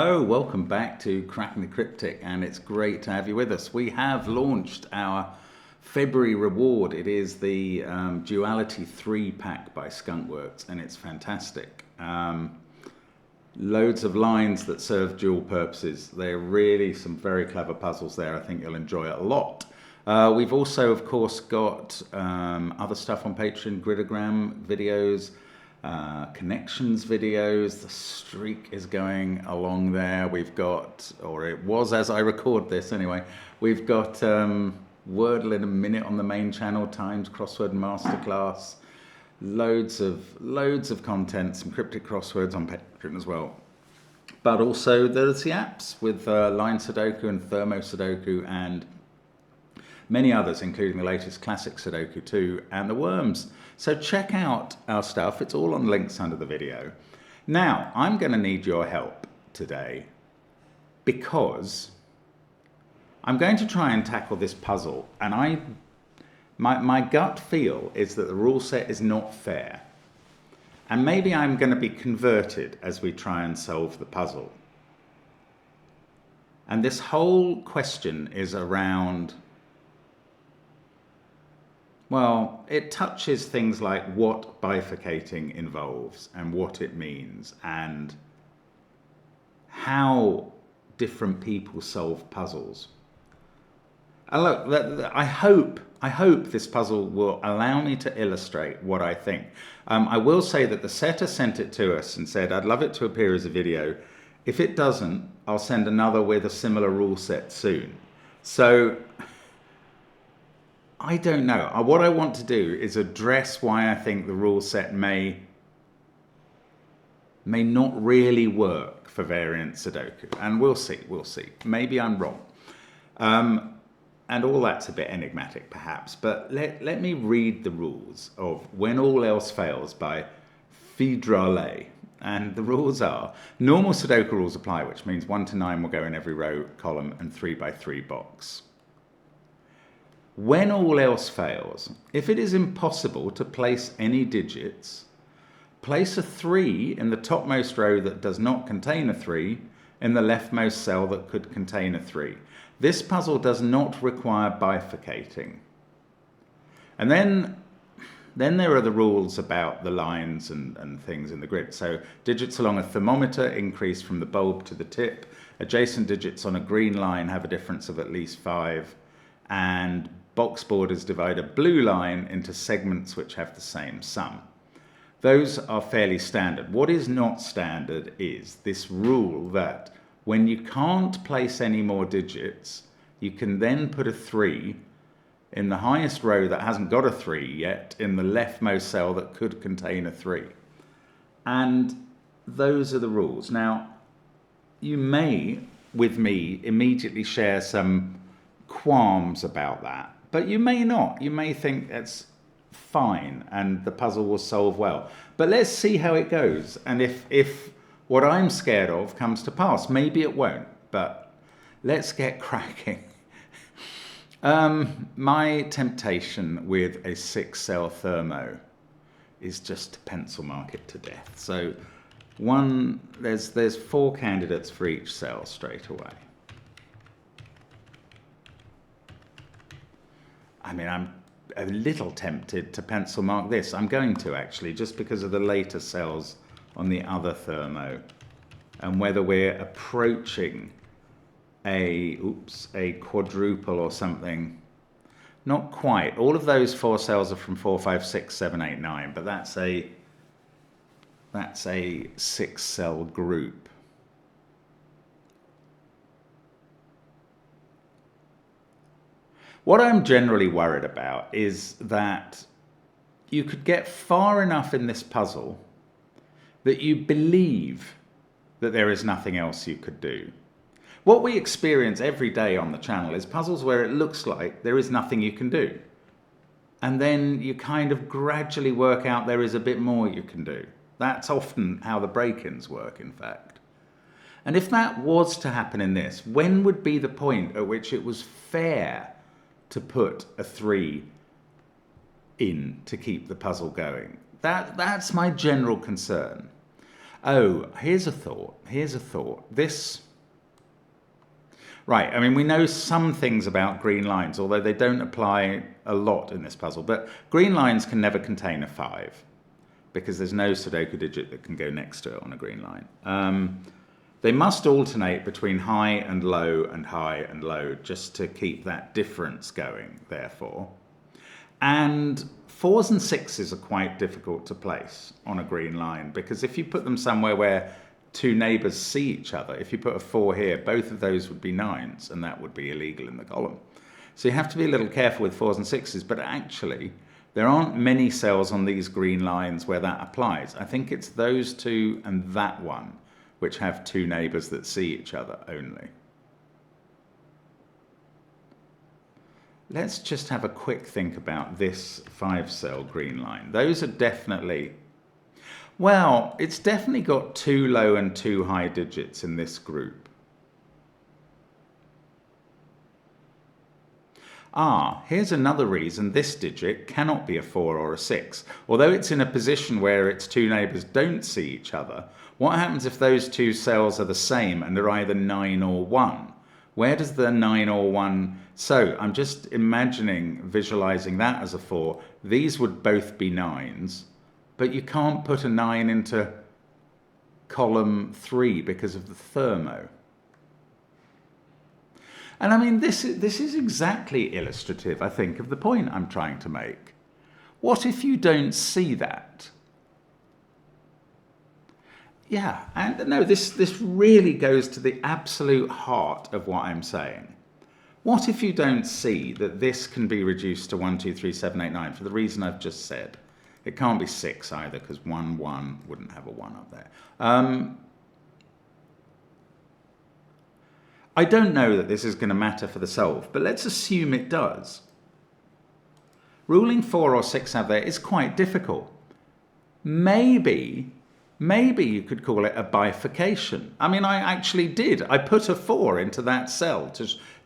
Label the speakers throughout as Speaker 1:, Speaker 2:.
Speaker 1: Hello, welcome back to Cracking the Cryptic, and it's great to have you with us. We have launched our February reward. It is the Duality 3 pack by Skunkworks, and it's fantastic. Loads of lines that serve dual purposes. They're really some very clever puzzles there. I think you'll enjoy it a lot. We've also, of course, got other stuff on Patreon, gridogram videos, connections videos. The streak is going along there. We've got, or it was as I record this anyway, we've got Wordle in a minute on the main channel, Times Crossword Masterclass, loads of content, some cryptic crosswords on Patreon as well. But also there's the apps with Line Sudoku and Thermo Sudoku and many others, including the latest Classic Sudoku 2 and the Worms. So check out our stuff. It's all on links under the video. Now, I'm going to need your help today because I'm going to try and tackle this puzzle. And my gut feel is that the rule set is not fair. And maybe I'm going to be converted as we try and solve the puzzle. And this whole question is around, well, it touches things like what bifurcating involves and what it means and how different people solve puzzles. And look, I hope this puzzle will allow me to illustrate what I think. I will say that the setter sent it to us and said, I'd love it to appear as a video. If it doesn't, I'll send another with a similar rule set soon. So I don't know. What I want to do is address why I think the rule set may not really work for variant Sudoku. And we'll see. Maybe I'm wrong. And all that's a bit enigmatic, perhaps. But let me read the rules of When All Else Fails by Phistomefel. And the rules are, normal Sudoku rules apply, which means 1 to 9 will go in every row, column, and 3 by 3 box. When all else fails, if it is impossible to place any digits, place a 3 in the topmost row that does not contain a 3 in the leftmost cell that could contain a 3. This puzzle does not require bifurcating. And then there are the rules about the lines and things in the grid. So digits along a thermometer increase from the bulb to the tip. Adjacent digits on a green line have a difference of at least 5. And box borders divide a blue line into segments which have the same sum. Those are fairly standard. What is not standard is this rule that when you can't place any more digits, you can then put a 3 in the highest row that hasn't got a 3 yet in the leftmost cell that could contain a 3. And those are the rules. Now, you may, with me, immediately share some qualms about that, but you may not. You may think that's fine and the puzzle will solve well. But let's see how it goes. And if what I'm scared of comes to pass, maybe it won't, but let's get cracking. My temptation with a 6-cell thermo is just to pencil mark it to death. So there's 4 candidates for each cell straight away. I mean, I'm a little tempted to pencil mark this. I'm going to actually, just because of the later cells on the other thermo and whether we're approaching a quadruple or something. Not quite. All of those 4 cells are from 4, 5, 6, 7, 8, 9, but that's a 6-cell group. What I'm generally worried about is that you could get far enough in this puzzle that you believe that there is nothing else you could do. What we experience every day on the channel is puzzles where it looks like there is nothing you can do. And then you kind of gradually work out there is a bit more you can do. That's often how the break-ins work, in fact. And if that was to happen in this, when would be the point at which it was fair to put a 3 in to keep the puzzle going? That's my general concern. Oh, here's a thought. Here's a thought. This... Right, I mean, we know some things about green lines, although they don't apply a lot in this puzzle. But green lines can never contain a 5, because there's no Sudoku digit that can go next to it on a green line. They must alternate between high and low and high and low, just to keep that difference going, therefore. And 4s and 6s are quite difficult to place on a green line, because if you put them somewhere where two neighbours see each other, if you put a 4 here, both of those would be 9s, and that would be illegal in the column. So you have to be a little careful with 4s and 6s, but actually there aren't many cells on these green lines where that applies. I think it's those two and that one which have two neighbours that see each other only. Let's just have a quick think about this 5-cell green line. Those are definitely... Well, it's definitely got 2 low and 2 high digits in this group. Ah, here's another reason this digit cannot be a 4 or a 6. Although it's in a position where its two neighbours don't see each other, what happens if those two cells are the same and are either 9 or 1? Where does the 9 or 1... So I'm just imagining, visualising that as a 4. These would both be 9s. But you can't put a 9 into column 3 because of the thermo. And I mean, this is exactly illustrative, I think, of the point I'm trying to make. What if you don't see that? Yeah, and no, this really goes to the absolute heart of what I'm saying. What if you don't see that this can be reduced to 1, 2, 3, 7, 8, 9 for the reason I've just said? It can't be 6 either, because 1, 1 wouldn't have a 1 up there. I don't know that this is going to matter for the solve, but let's assume it does. Ruling 4 or 6 out there is quite difficult. Maybe you could call it a bifurcation. I mean, I actually did. I put a 4 into that cell.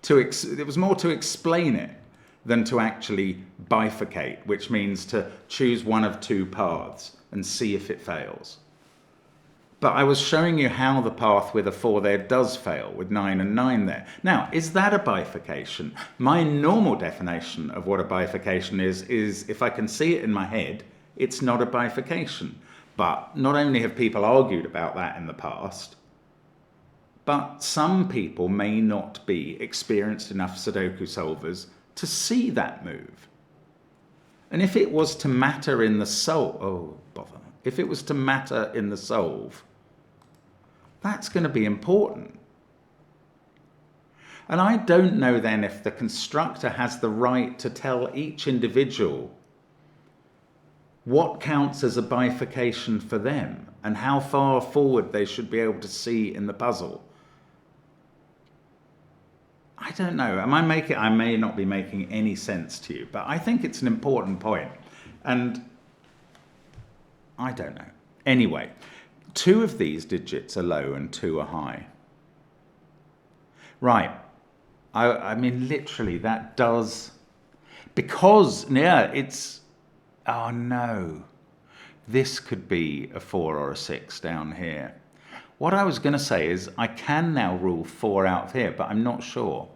Speaker 1: It was more to explain it than to actually bifurcate, which means to choose one of two paths and see if it fails. But I was showing you how the path with a 4 there does fail, with 9 and 9 there. Now, is that a bifurcation? My normal definition of what a bifurcation is if I can see it in my head, it's not a bifurcation. But not only have people argued about that in the past, but some people may not be experienced enough Sudoku solvers to see that move. And if it was to matter in the solve, oh bother, if it was to matter in the solve, that's going to be important. And I don't know then if the constructor has the right to tell each individual what counts as a bifurcation for them and how far forward they should be able to see in the puzzle. I don't know. I may not be making any sense to you, but I think it's an important point. And I don't know. Anyway, 2 of these digits are low and 2 are high. Right. I mean, literally, that does... Because, yeah, it's... Oh, no. This could be a 4 or a 6 down here. What I was going to say is I can now rule 4 out of here, but I'm not sure.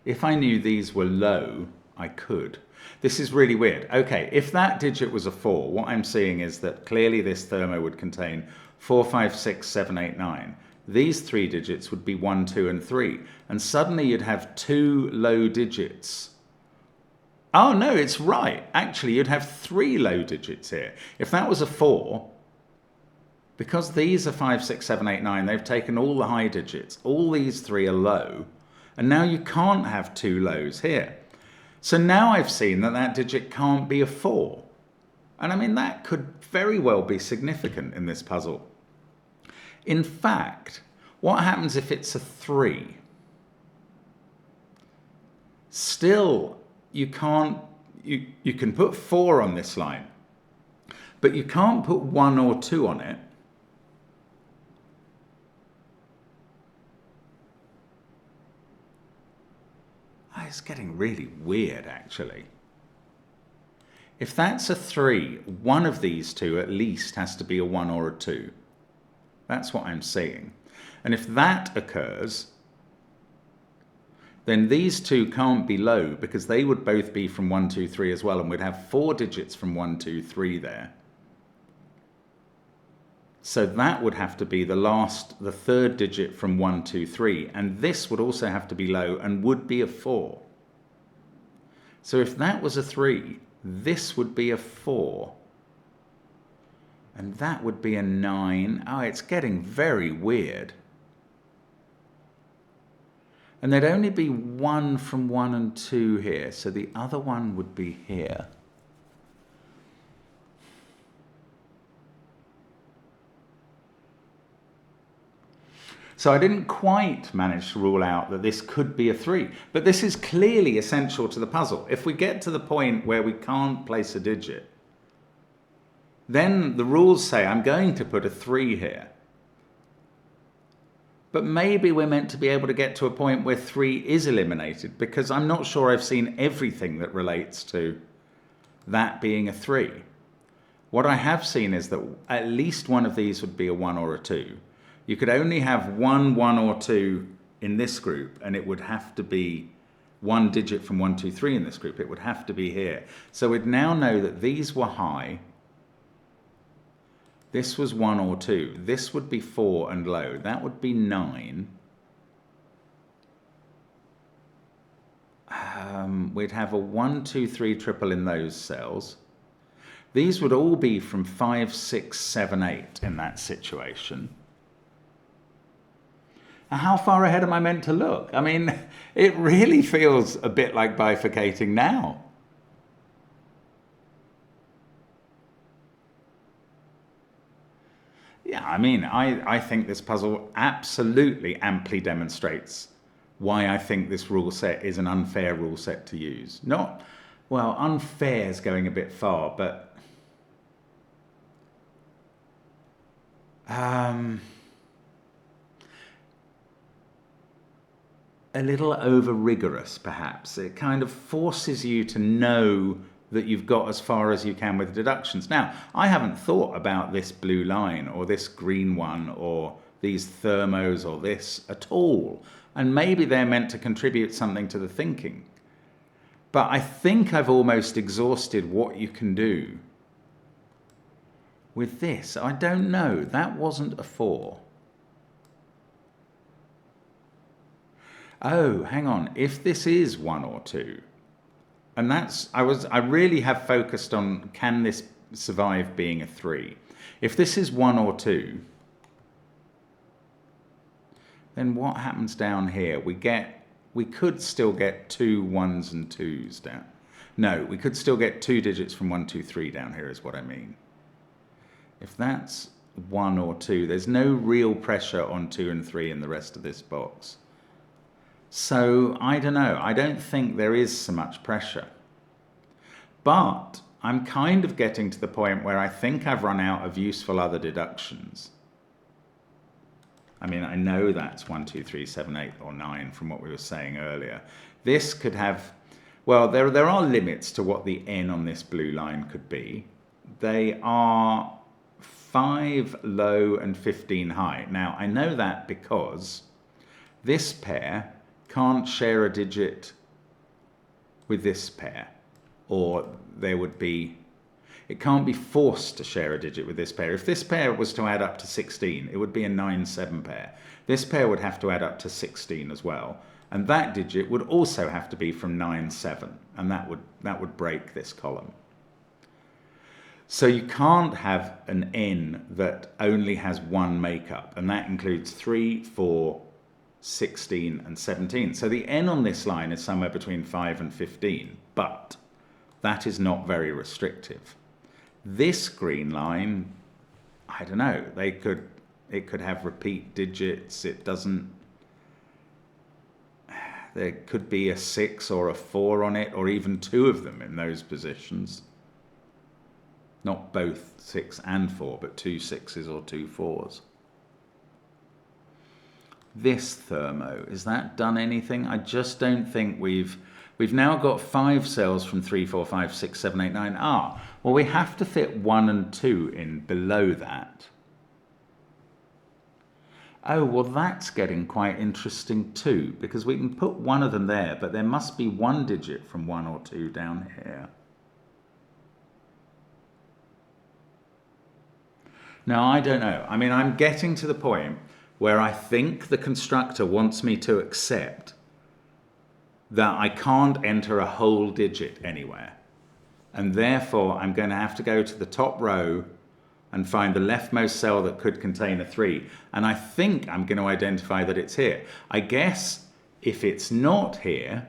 Speaker 1: If I knew these were low, I could. This is really weird. Okay, if that digit was a 4, what I'm seeing is that clearly this thermo would contain 4, 5, 6, 7, 8, 9. These 3 digits would be 1, 2, and 3. And suddenly you'd have 2 low digits. Oh, no, it's right. Actually, you'd have 3 low digits here. If that was a 4, because these are 5, 6, 7, 8, 9, they've taken all the high digits. All these 3 are low. And now you can't have 2 lows here. So now I've seen that that digit can't be a 4. And I mean, that could very well be significant in this puzzle. In fact, what happens if it's a 3? Still, you can't, you can put 4 on this line, but you can't put 1 or 2 on it. It's getting really weird, actually. If that's a 3, one of these two at least has to be a 1 or a 2. That's what I'm seeing. And if that occurs, then these two can't be low because they would both be from 1, 2, 3 as well, and we'd have 4 digits from 1, 2, 3 there. So that would have to be the third digit from 1, 2, 3, and this would also have to be low and would be a 4. So if that was a 3, this would be a 4. And that would be a 9. Oh, it's getting very weird. And there'd only be 1 from 1 and 2 here, so the other one would be here. So I didn't quite manage to rule out that this could be a 3, but this is clearly essential to the puzzle. If we get to the point where we can't place a digit, then the rules say I'm going to put a 3 here. But maybe we're meant to be able to get to a point where 3 is eliminated, because I'm not sure I've seen everything that relates to that being a 3. What I have seen is that at least one of these would be a 1 or a 2. You could only have 1, 1 or 2 in this group, and it would have to be one digit from 1, 2, 3 in this group. It would have to be here. So we'd now know that these were high. This was 1 or 2. This would be 4 and low. That would be 9. We'd have a 1, 2, 3 triple in those cells. These would all be from 5, 6, 7, 8 in that situation. How far ahead am I meant to look? I mean, it really feels a bit like bifurcating now. Yeah, I mean, I think this puzzle absolutely amply demonstrates why I think this rule set is an unfair rule set to use. Not, well, unfair is going a bit far, but a little over rigorous, perhaps. It kind of forces you to know that you've got as far as you can with deductions. Now, I haven't thought about this blue line or this green one or these thermos or this at all. And maybe they're meant to contribute something to the thinking. But I think I've almost exhausted what you can do with this. I don't know. That wasn't a 4. Oh, hang on. If this is 1 or 2, and that's, I really have focused on, can this survive being a 3? If this is 1 or 2, then what happens down here? We could still get 2 1s and 2s down. No, we could still get 2 digits from 1, 2, 3 down here is what I mean. If that's 1 or 2, there's no real pressure on 2 and 3 in the rest of this box. So, I don't know. I don't think there is so much pressure. But I'm kind of getting to the point where I think I've run out of useful other deductions. I mean, I know that's 1, 2, 3, 7, 8, or 9 from what we were saying earlier. This could have, well, there are limits to what the n on this blue line could be. They are 5 low and 15 high. Now, I know that because this pair can't share a digit with this pair, or there would be, it can't be forced to share a digit with this pair. If this pair was to add up to 16, it would be a 9-7 pair. This pair would have to add up to 16 as well, and that digit would also have to be from 9-7, and that would break this column. So you can't have an n that only has one makeup, and that includes 3, 4, 16 and 17. So the n on this line is somewhere between 5 and 15, but that is not very restrictive. This green line, I don't know, it could have repeat digits. It doesn't, there could be a 6 or a 4 on it, or even 2 of them in those positions. Not both 6 and 4, but 2 6s or 2 4s. This thermo, is that done anything? I just don't think we've We've now got 5 cells from 3, 4, 5, 6, 7, 8, 9. Well, we have to fit 1 and 2 in below that. Oh, well, that's getting quite interesting too, because we can put one of them there, but there must be 1 digit from 1 or 2 down here. Now, I don't know. I mean, I'm getting to the point where I think the constructor wants me to accept that I can't enter a whole digit anywhere. And therefore, I'm going to have to go to the top row and find the leftmost cell that could contain a 3. And I think I'm going to identify that it's here. I guess if it's not here,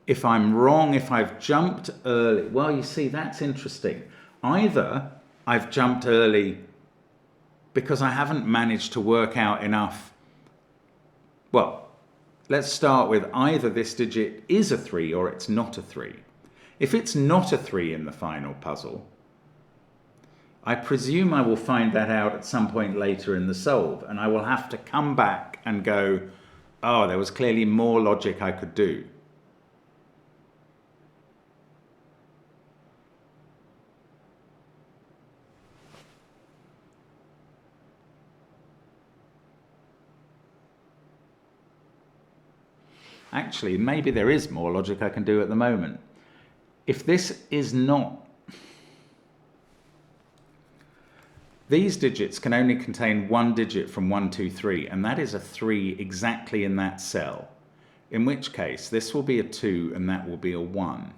Speaker 1: if I'm wrong, if I've jumped early, well, you see, that's interesting. Either I've jumped early because I haven't managed to work out enough. Well, let's start with either this digit is a 3 or it's not a 3. If it's not a 3 in the final puzzle, I presume I will find that out at some point later in the solve, and I will have to come back and go, oh, there was clearly more logic I could do. Actually, maybe there is more logic I can do at the moment. If this is not... These digits can only contain 1 digit from 1, 2, 3, and that is a 3 exactly in that cell. In which case, this will be a 2 and that will be a 1.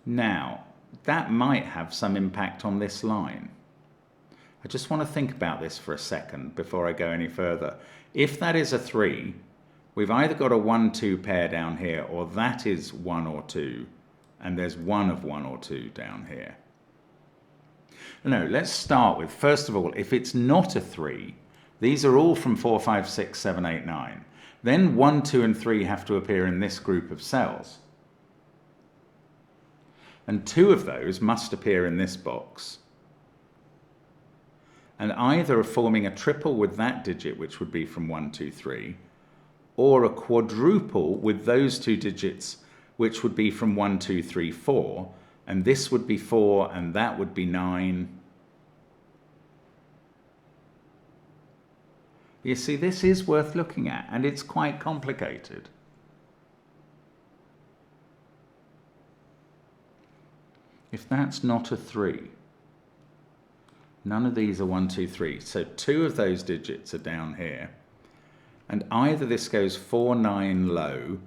Speaker 1: Now, that might have some impact on this line. I just want to think about this for a second before I go any further. If that is a 3, we've either got a 1, 2 pair down here, or that is 1 or 2, and there's 1 of 1 or 2 down here. No, let's start with, first of all, if it's not a 3, these are all from 4, 5, 6, 7, 8, 9. Then 1, 2, and 3 have to appear in this group of cells. And 2 of those must appear in this box. And either are forming a triple with that digit, which would be from 1, 2, 3, or a quadruple with those 2 digits, which would be from 1, 2, 3, 4, and this would be 4, and that would be 9. You see, this is worth looking at, and it's quite complicated. If that's not a 3, none of these are 1, 2, 3, so 2 of those digits are down here, and either this goes 4, 9 low.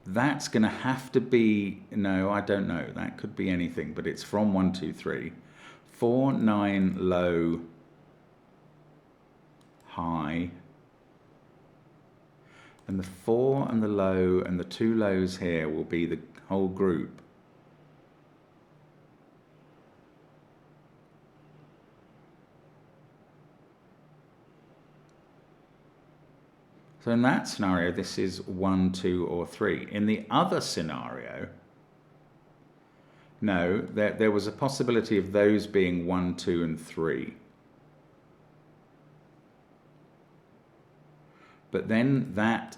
Speaker 1: That's going to have to be, no, I don't know, that could be anything, but it's from 1, 2, 3. 4, 9, low, high. And the 4 and the low and the 2 lows here will be the whole group. So in that scenario, this is 1, 2, or 3. In the other scenario, no, there was a possibility of those being 1, 2, and 3. But then that,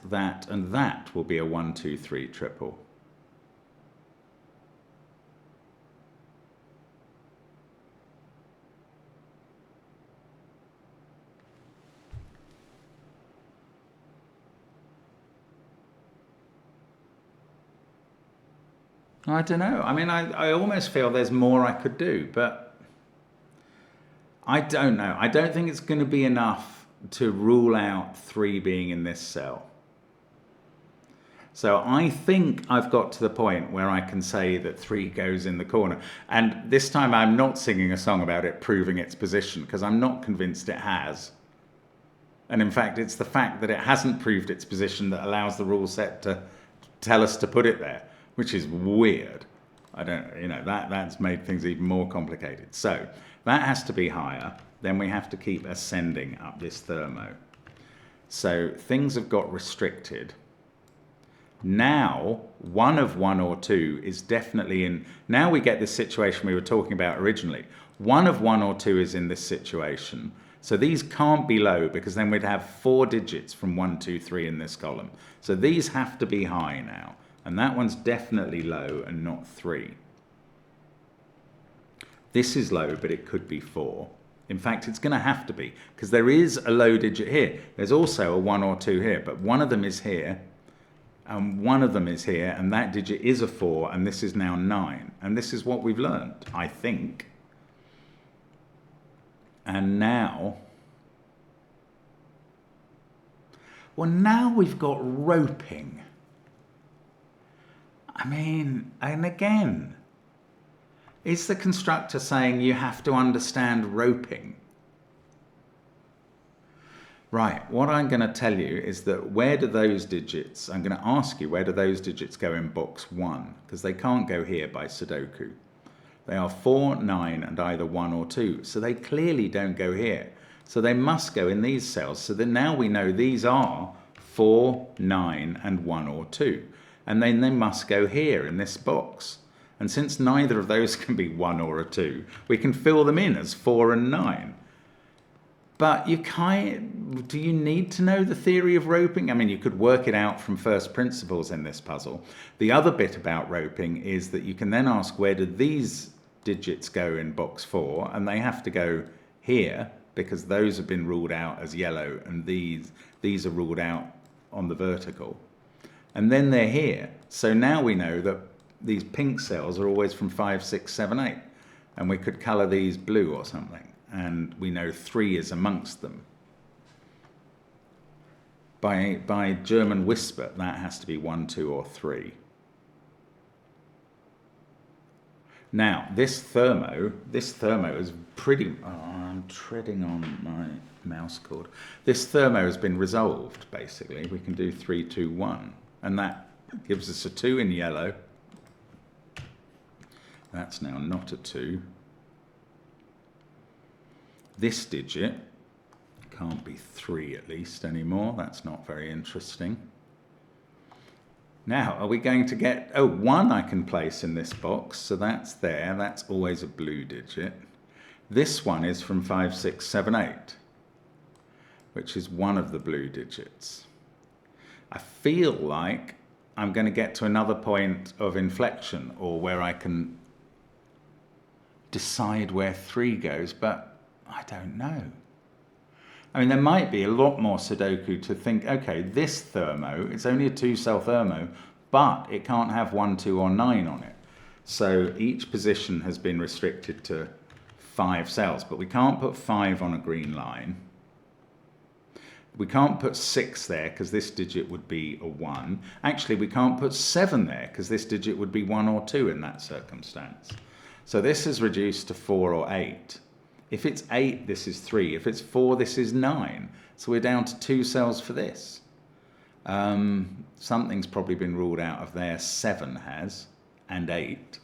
Speaker 1: and that will be a 1, 2, 3 triple. I don't know. I mean, I almost feel there's more I could do, but I don't know. I don't think it's going to be enough to rule out 3 being in this cell. So I think I've got to the point where I can say that 3 goes in the corner. And this time I'm not singing a song about it proving its position, because I'm not convinced it has. And in fact, it's the fact that it hasn't proved its position that allows the rule set to tell us to put it there, which is weird. I don't, you know, that's made things even more complicated. So that has to be higher. Then we have to keep ascending up this thermo. So things have got restricted. Now, 1 of 1 or 2 is definitely in. Now we get this situation we were talking about originally. 1 of 1 or 2 is in this situation. So these can't be low, because then we'd have 4 digits from 1, 2, 3 in this column. So these have to be high now. And that one's definitely low and not 3. This is low, but it could be 4. In fact, it's going to have to be, because there is a low digit here. There's also a 1 or 2 here, but one of them is here, and one of them is here, and that digit is a 4, and this is now 9. And this is what we've learned, I think. And now, well, now we've got roping. I mean, and again, is the constructor saying you have to understand roping? Right, what I'm going to tell you is that where do those digits, I'm going to ask you, where do those digits go in box 1? Because they can't go here by Sudoku. They are 4, 9, and either 1 or 2. So they clearly don't go here. So they must go in these cells. So that now we know these are 4, 9, and 1 or 2. And then they must go here in this box. And since neither of those can be 1 or a 2, we can fill them in as 4 and 9. But you can't, do you need to know the theory of roping? I mean, you could work it out from first principles in this puzzle. The other bit about roping is that you can then ask, where do these digits go in box 4? And they have to go here, because those have been ruled out as yellow, and these are ruled out on the vertical. And then they're here. So now we know that these pink cells are always from 5, 6, 7, 8. And we could colour these blue or something. And we know 3 is amongst them. By German whisper, that has to be 1, 2, or 3. Now, this thermo is pretty... Oh, I'm treading on my mouse cord. This thermo has been resolved, basically. We can do 3, 2, 1. And that gives us a 2 in yellow. That's now not a 2. This digit can't be 3 at least anymore. That's not very interesting. Now, are we going to get... Oh, 1 I can place in this box, so that's there. That's always a blue digit. This one is from 5, 6, 7, 8, which is one of the blue digits. I feel like I'm going to get to another point of inflection, or where I can decide where 3 goes, but I don't know. I mean, there might be a lot more Sudoku to think, okay, this thermo, it's only a 2-cell thermo, but it can't have 1, 2, or 9 on it. So each position has been restricted to 5 cells, but we can't put 5 on a green line. We can't put 6 there, because this digit would be a 1. Actually, we can't put 7 there, because this digit would be 1 or 2 in that circumstance. So this is reduced to 4 or 8. If it's 8, this is 3. If it's 4, this is 9. So we're down to 2 cells for this. Something's probably been ruled out of there. 7 has, and 8.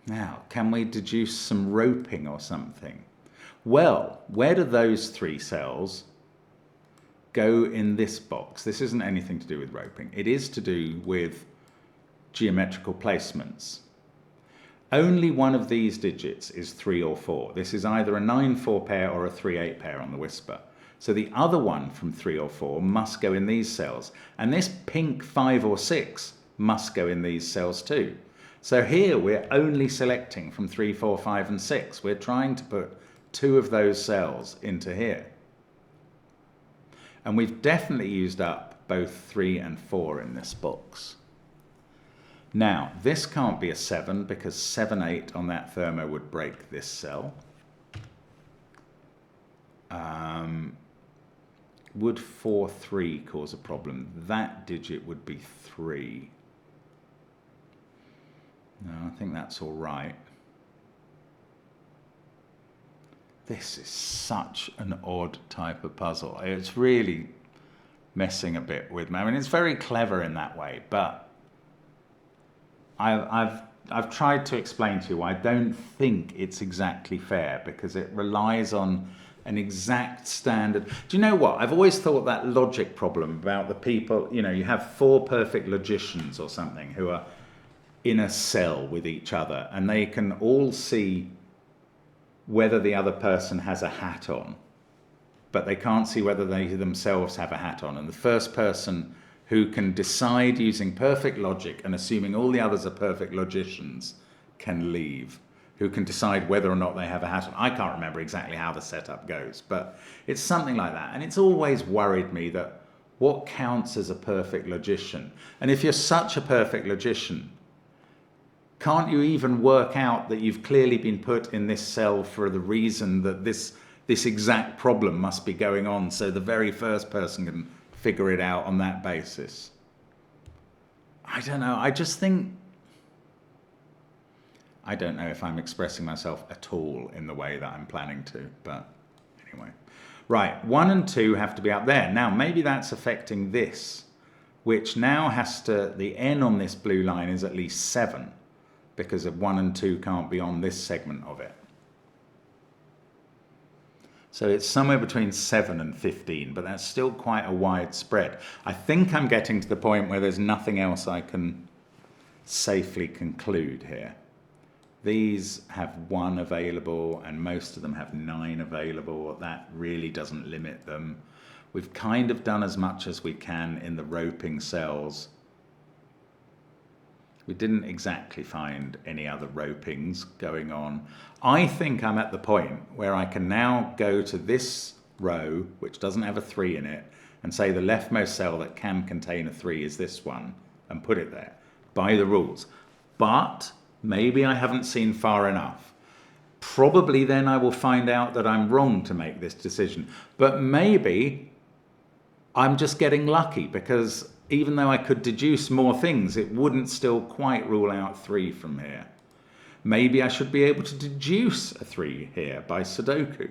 Speaker 1: Now, can we deduce some roping or something? Well, where do those 3 cells go in this box? This isn't anything to do with roping. It is to do with geometrical placements. Only one of these digits is 3 or 4. This is either a 9-4 pair or a 3-8 pair on the whisper. So the other one from 3 or 4 must go in these cells. And this pink 5 or 6 must go in these cells too. So here we're only selecting from 3, 4, 5, and 6. We're trying to put 2 of those cells into here. And we've definitely used up both 3 and 4 in this box. Now, this can't be a 7, because 7, 8 on that thermo would break this cell. Would 4, 3 cause a problem? That digit would be 3. No, I think that's all right. This is such an odd type of puzzle. It's really messing a bit with me. I mean, it's very clever in that way, but I've tried to explain to you I don't think it's exactly fair, because it relies on an exact standard. Do you know what? I've always thought that logic problem about the people, you know, you have 4 perfect logicians or something who are in a cell with each other, and they can all see whether the other person has a hat on, but they can't see whether they themselves have a hat on. And the first person who can decide using perfect logic and assuming all the others are perfect logicians can leave, who can decide whether or not they have a hat on. I can't remember exactly how the setup goes, but it's something like that. And it's always worried me that what counts as a perfect logician? And if you're such a perfect logician, can't you even work out that you've clearly been put in this cell for the reason that this exact problem must be going on, so the very first person can figure it out on that basis? I don't know. I just think, I don't know if I'm expressing myself at all in the way that I'm planning to, but anyway. Right, 1 and 2 have to be up there. Now, maybe that's affecting this, which now has to, the n on this blue line is at least 7, because of 1 and 2 can't be on this segment of it. So it's somewhere between 7 and 15, but that's still quite a wide spread. I think I'm getting to the point where there's nothing else I can safely conclude here. These have 1 available, and most of them have 9 available. That really doesn't limit them. We've kind of done as much as we can in the roping cells. We didn't exactly find any other ropings going on. I think I'm at the point where I can now go to this row, which doesn't have a 3 in it, and say the leftmost cell that can contain a 3 is this one, and put it there, by the rules. But maybe I haven't seen far enough. Probably then I will find out that I'm wrong to make this decision. But maybe I'm just getting lucky, because even though I could deduce more things, it wouldn't still quite rule out 3 from here. Maybe I should be able to deduce a 3 here by Sudoku.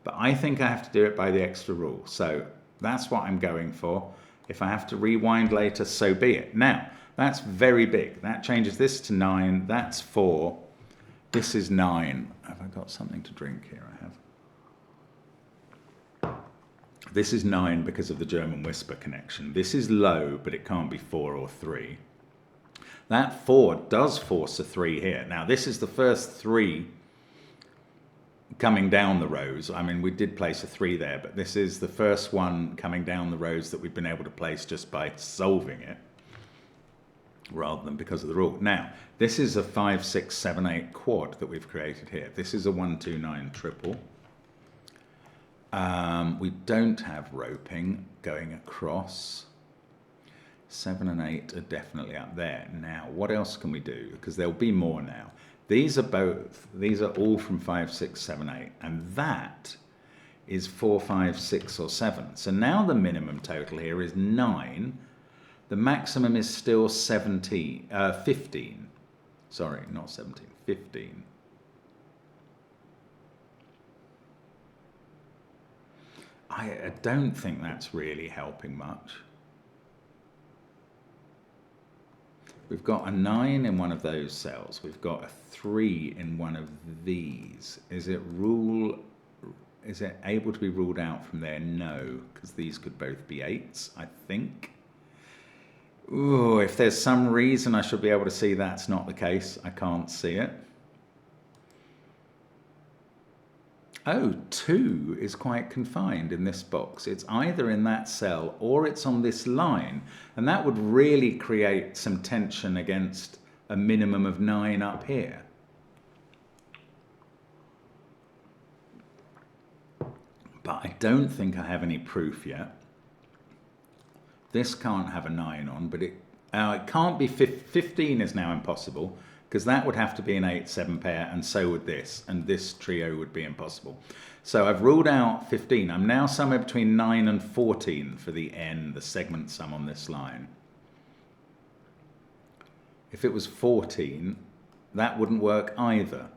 Speaker 1: But I think I have to do it by the extra rule. So that's what I'm going for. If I have to rewind later, so be it. Now, that's very big. That changes this to 9. That's 4. This is 9. Have I got something to drink here? I have. This is 9 because of the German whisper connection. This is low, but it can't be 4 or 3. That 4 does force a 3 here. Now, this is the first 3 coming down the rows. I mean, we did place a 3 there, but this is the first one coming down the rows that we've been able to place just by solving it, rather than because of the rule. Now, this is a 5, 6, 7, 8 quad that we've created here. This is a 1, 2, 9 triple. We don't have roping going across. 7 and 8 are definitely up there. Now, what else can we do? Because there'll be more now. These are all from 5, 6, 7, 8. And that is 4, 5, 6, or 7. So now the minimum total here is 9. The maximum is still 15. Sorry, not 17, 15. I don't think that's really helping much. We've got a 9 in one of those cells. We've got a 3 in one of these. Is it able to be ruled out from there? No, because these could both be 8s, I think. Ooh, if there's some reason I should be able to see that's not the case, I can't see it. Oh, 2 is quite confined in this box. It's either in that cell or it's on this line. And that would really create some tension against a minimum of 9 up here. But I don't think I have any proof yet. This can't have a 9 on, but it can't be 15 is now impossible, because that would have to be an 8-7 pair, and so would this, and this trio would be impossible. So I've ruled out 15. I'm now somewhere between 9 and 14 for the n, the segment sum on this line. If it was 14, that wouldn't work either,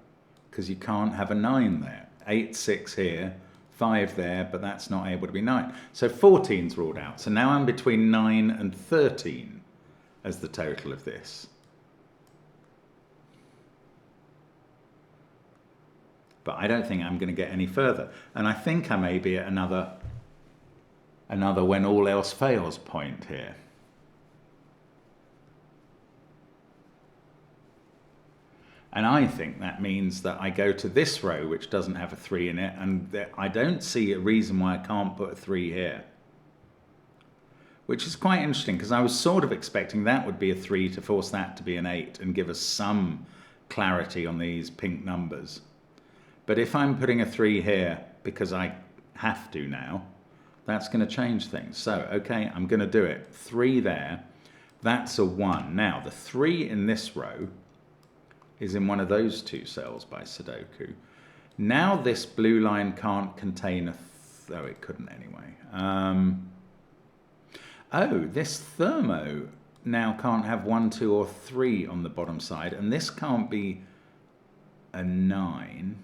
Speaker 1: because you can't have a 9 there. 8, 6 here, 5 there, but that's not able to be 9. So 14's ruled out. So now I'm between 9 and 13 as the total of this. But I don't think I'm going to get any further. And I think I may be at another when all else fails point here. And I think that means that I go to this row, which doesn't have a 3 in it, and I don't see a reason why I can't put a 3 here. Which is quite interesting, because I was sort of expecting that would be a 3 to force that to be an 8 and give us some clarity on these pink numbers. But if I'm putting a 3 here because I have to now, that's going to change things. So, okay, I'm going to do it. 3 there, that's a 1. Now, the 3 in this row is in one of those two cells by Sudoku. Now this blue line can't contain a... oh, it couldn't anyway. Oh, this thermo now can't have 1, 2, or 3 on the bottom side, and this can't be a 9.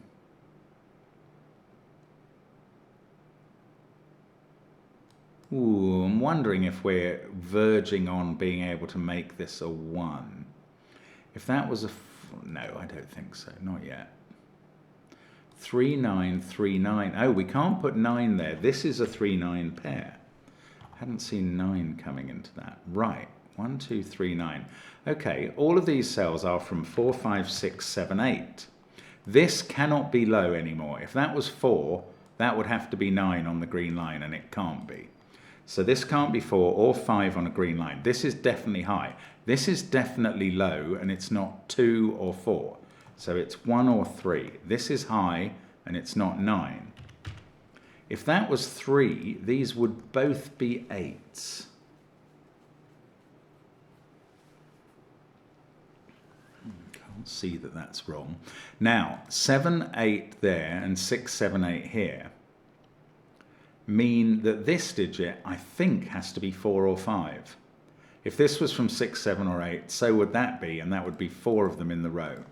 Speaker 1: Ooh, I'm wondering if we're verging on being able to make this a 1. If that was a... no, I don't think so, not yet. 3, 9, 3, 9. Oh, we can't put 9 there. This is a 3, 9 pair. Hadn't seen 9 coming into that. Right, 1, 2, 3, 9. Okay, all of these cells are from 4, 5, 6, 7, 8. This cannot be low anymore. If that was 4, that would have to be 9 on the green line, and it can't be. So this can't be 4 or 5 on a green line. This is definitely high. This is definitely low, and it's not 2 or 4. So it's 1 or 3. This is high, and it's not 9. If that was 3, these would both be 8s. Can't see that that's wrong. Now, 7, 8 there, and 6, 7, 8 here mean that this digit, I think, has to be 4 or 5. If this was from 6, 7, or 8, so would that be, and that would be 4 of them in the row.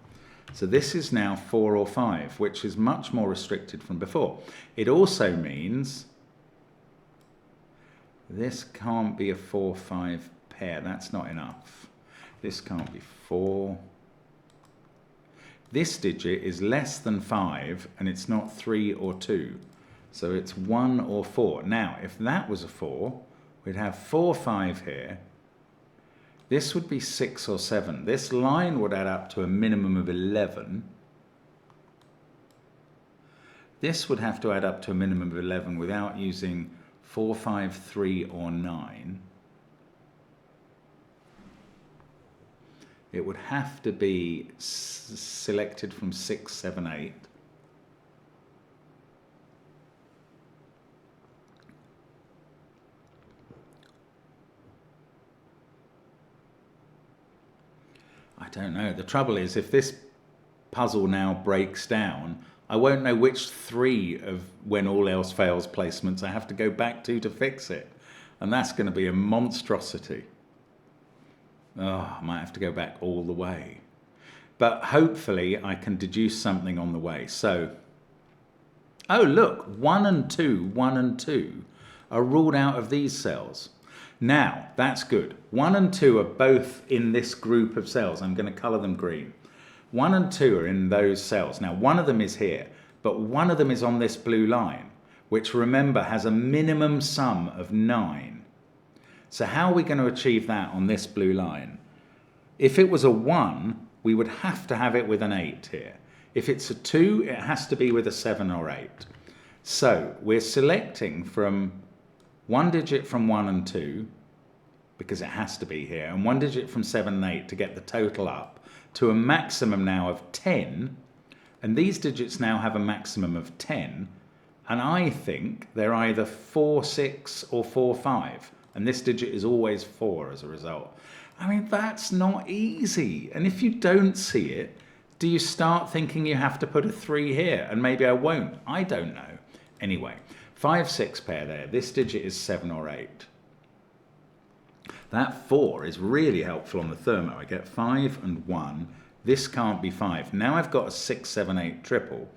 Speaker 1: So this is now 4 or 5, which is much more restricted from before. It also means this can't be a 4, 5 pair. That's not enough. This can't be 4. This digit is less than 5, and it's not 3 or 2. So it's 1 or 4. Now, if that was a 4, we'd have 4, 5 here. This would be 6 or 7. This line would add up to a minimum of 11. This would have to add up to a minimum of 11 without using 4, 5, 3, or 9. It would have to be selected from 6, 7, 8. I don't know. The trouble is, if this puzzle now breaks down, I won't know which 3 of when all else fails placements I have to go back to fix it. And that's going to be a monstrosity. Oh, I might have to go back all the way. But hopefully I can deduce something on the way. So, oh look, 1 and 2, 1 and 2 are ruled out of these cells. Now, that's good. 1 and 2 are both in this group of cells. I'm going to colour them green. 1 and 2 are in those cells. Now, one of them is here, but one of them is on this blue line, which, remember, has a minimum sum of 9. So how are we going to achieve that on this blue line? If it was a 1, we would have to have it with an 8 here. If it's a 2, it has to be with a 7 or 8. So we're selecting from one digit from 1 and 2, because it has to be here, and one digit from 7 and 8 to get the total up to a maximum now of 10, and these digits now have a maximum of 10, and I think they're either 4, 6 or 4, 5, and this digit is always 4 as a result. I mean, that's not easy, and if you don't see it, do you start thinking you have to put a 3 here, and maybe I won't? I don't know. Anyway, 5, 6 pair there. This digit is 7 or 8. That 4 is really helpful on the thermo. I get 5 and 1. This can't be 5. Now I've got a 6, 7, 8 triple.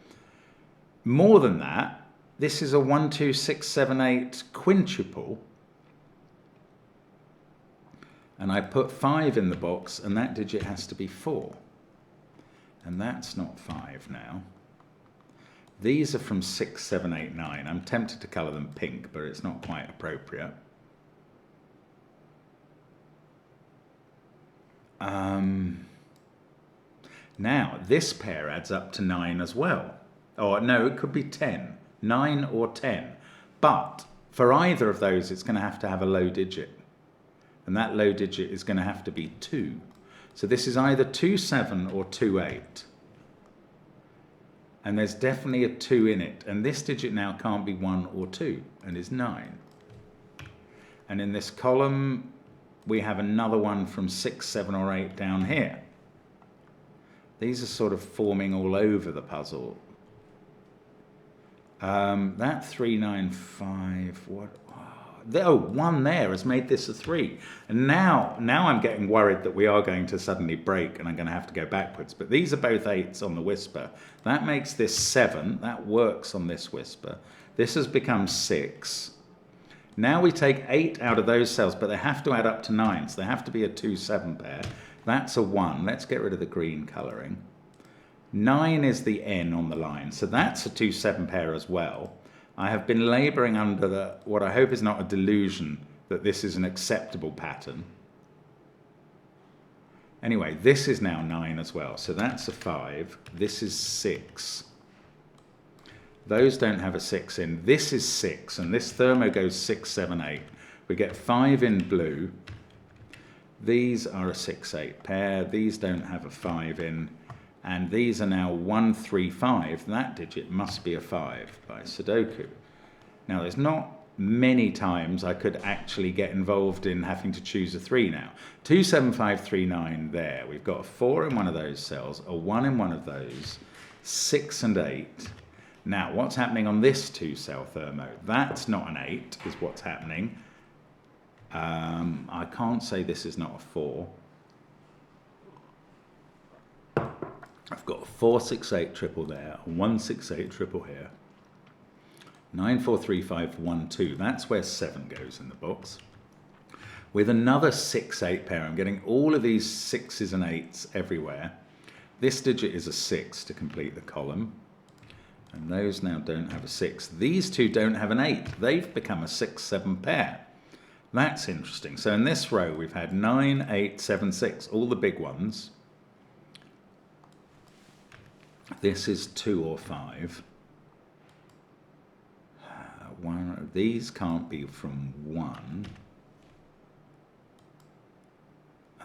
Speaker 1: More than that, this is a 1, 2, 6, 7, 8 quintuple. And I put 5 in the box, and that digit has to be 4. And that's not 5 now. These are from 6, 7, 8, 9. I'm tempted to colour them pink, but it's not quite appropriate. Now, this pair adds up to 9 as well. Or no, it could be 10. 9 or 10. But for either of those, it's going to have a low digit. And that low digit is going to have to be 2. So this is either 2, 7 or 2, 8. And there's definitely a 2 in it. And this digit now can't be 1 or 2 and is 9. And in this column, we have another one from 6, 7 or 8 down here. These are sort of forming all over the puzzle. That 3, 9, 5, what? Oh, 1 there has made this a 3. And now I'm getting worried that we are going to suddenly break and I'm going to have to go backwards. But these are both 8s on the whisper. That makes this 7. That works on this whisper. This has become 6. Now we take 8 out of those cells, but they have to add up to 9. So they have to be a 2, 7 pair. That's a 1. Let's get rid of the green colouring. 9 is the N on the line. So that's a 2, 7 pair as well. I have been labouring under what I hope is not a delusion that this is an acceptable pattern. Anyway, this is now 9 as well. So that's a 5. This is 6. Those don't have a 6 in. This is 6, and this thermo goes 6, 7, 8. We get 5 in blue. These are a 6, 8 pair. These don't have a 5 in. And these are now 1, 3, 5. That digit must be a 5 by Sudoku. Now, there's not many times I could actually get involved in having to choose a 3 now. 2, 7, 5, 3, 9 there. We've got a 4 in one of those cells, a 1 in one of those, 6 and 8. Now, what's happening on this 2-cell thermo? That's not an 8, is what's happening. I can't say this is not a 4. I've got a 4, 6, 8 triple there, a 1, 6, 8 triple here. 9, 4, 3, 5, 1, 2. That's where 7 goes in the box. With another 6, 8 pair, I'm getting all of these 6s and 8s everywhere. This digit is a 6 to complete the column. And those now don't have a 6. These two don't have an 8. They've become a 6, 7 pair. That's interesting. So in this row, we've had 9, 8, 7, 6, all the big ones. This is 2 or 5. These can't be from 1.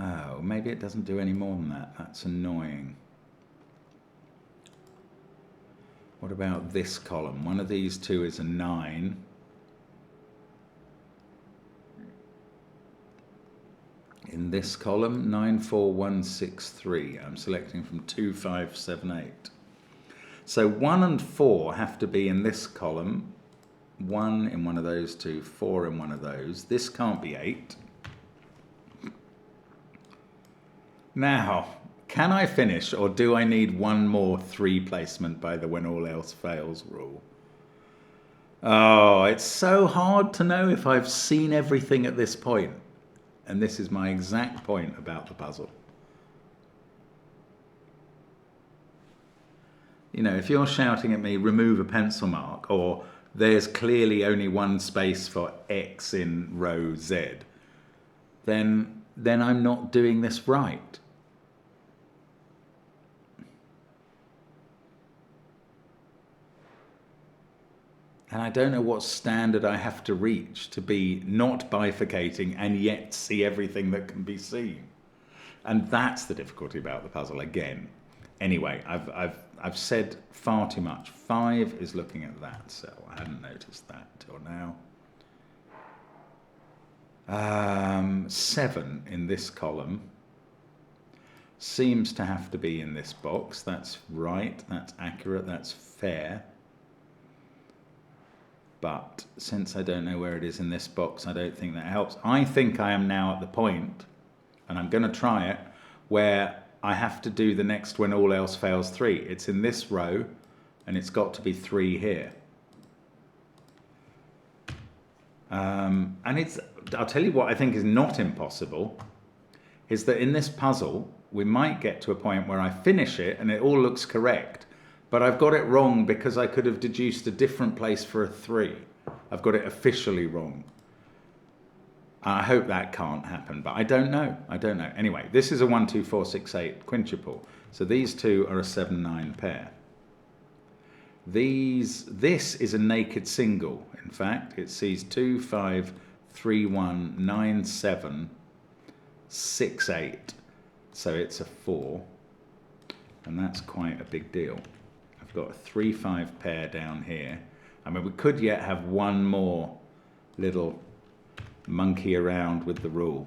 Speaker 1: Oh, maybe it doesn't do any more than that. That's annoying. What about this column? One of these two is a 9. In this column, 9, 4, 1, 6, 3. I'm selecting from 2, 5, 7, 8. So 1 and 4 have to be in this column. 1 in one of those two, 4 in one of those. This can't be 8. Now, can I finish, or do I need one more 3 placement by the when all else fails rule? Oh, it's so hard to know if I've seen everything at this point. And this is my exact point about the puzzle. You know, if you're shouting at me, remove a pencil mark, or there's clearly only one space for X in row Z, then I'm not doing this right. And I don't know what standard I have to reach to be not bifurcating and yet see everything that can be seen. And that's the difficulty about the puzzle again. Anyway, I've said far too much. 5 is looking at that cell. I hadn't noticed that till now. 7 in this column seems to have to be in this box. That's right, that's accurate, that's fair. But since I don't know where it is in this box, I don't think that helps. I think I am now at the point, and I'm going to try it, where I have to do the next when all else fails 3. It's in this row, and it's got to be 3 here. And I'll tell you what I think is not impossible, is that in this puzzle, we might get to a point where I finish it and it all looks correct. But I've got it wrong because I could have deduced a different place for a 3. I've got it officially wrong. I hope that can't happen, but I don't know. Anyway, this is a 1, 2, 4, 6, 8 quintuple. So these two are a 7, 9 pair. This is a naked single. In fact, it sees 2, 5, 3, 1, 9, 7, 6, 8. So it's a 4. And that's quite a big deal. I've got a 3, 5 pair down here. I mean, we could yet have one more little monkey around with the rule.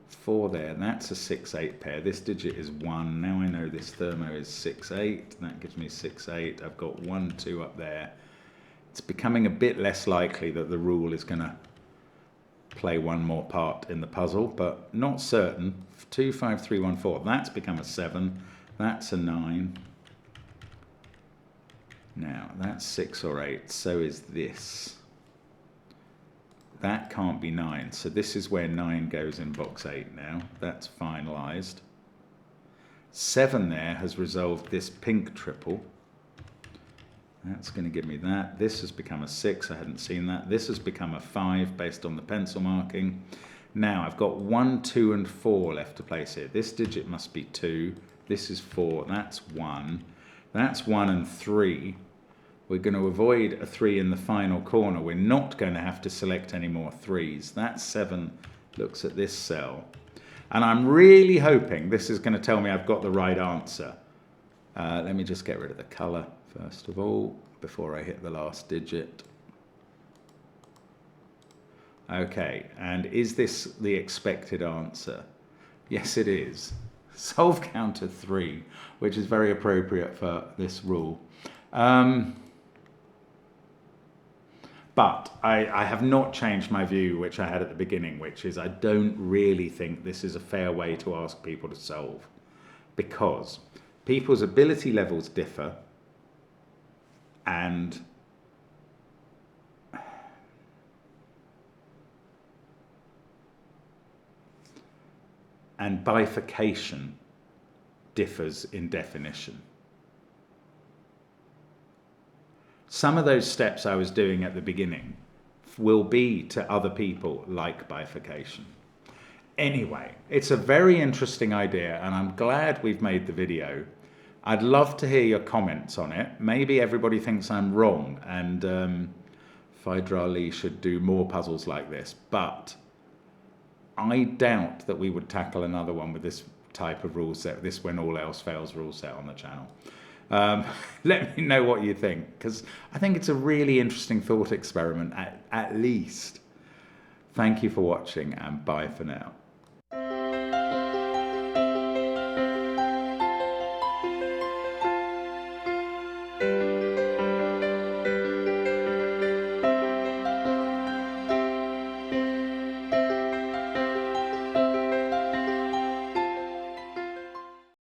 Speaker 1: 4 there, and that's a 6, 8 pair. This digit is 1. Now I know this thermo is 6, 8. That gives me 6, 8. I've got 1, 2 up there. It's becoming a bit less likely that the rule is going to play one more part in the puzzle, but not certain. 2, 5, 3, 1, 4. That's become a 7. That's a 9. Now, that's 6 or 8. So is this. That can't be 9. So this is where 9 goes in box 8 now. That's finalized. 7 there has resolved this pink triple. That's going to give me that. This has become a 6. I hadn't seen that. This has become a 5 based on the pencil marking. Now I've got 1, 2, and 4 left to place here. This digit must be 2. This is 4. That's 1. That's 1 and 3. We're going to avoid a 3 in the final corner. We're not going to have to select any more 3s. That 7 looks at this cell. And I'm really hoping this is going to tell me I've got the right answer. Let me just get rid of the colour first of all, before I hit the last digit. Okay, and is this the expected answer? Yes, it is. Solve counter 3, which is very appropriate for this rule. But I have not changed my view, which I had at the beginning, which is I don't really think this is a fair way to ask people to solve, because people's ability levels differ, and bifurcation differs in definition. Some of those steps I was doing at the beginning will be to other people like bifurcation. Anyway, it's a very interesting idea, and I'm glad we've made the video. I'd love to hear your comments on it. Maybe everybody thinks I'm wrong, and Phydrali should do more puzzles like this, but I doubt that we would tackle another one with this type of rule set, this when all else fails rule set on the channel. Let me know what you think, because I think it's a really interesting thought experiment at least. Thank you for watching, and bye for now.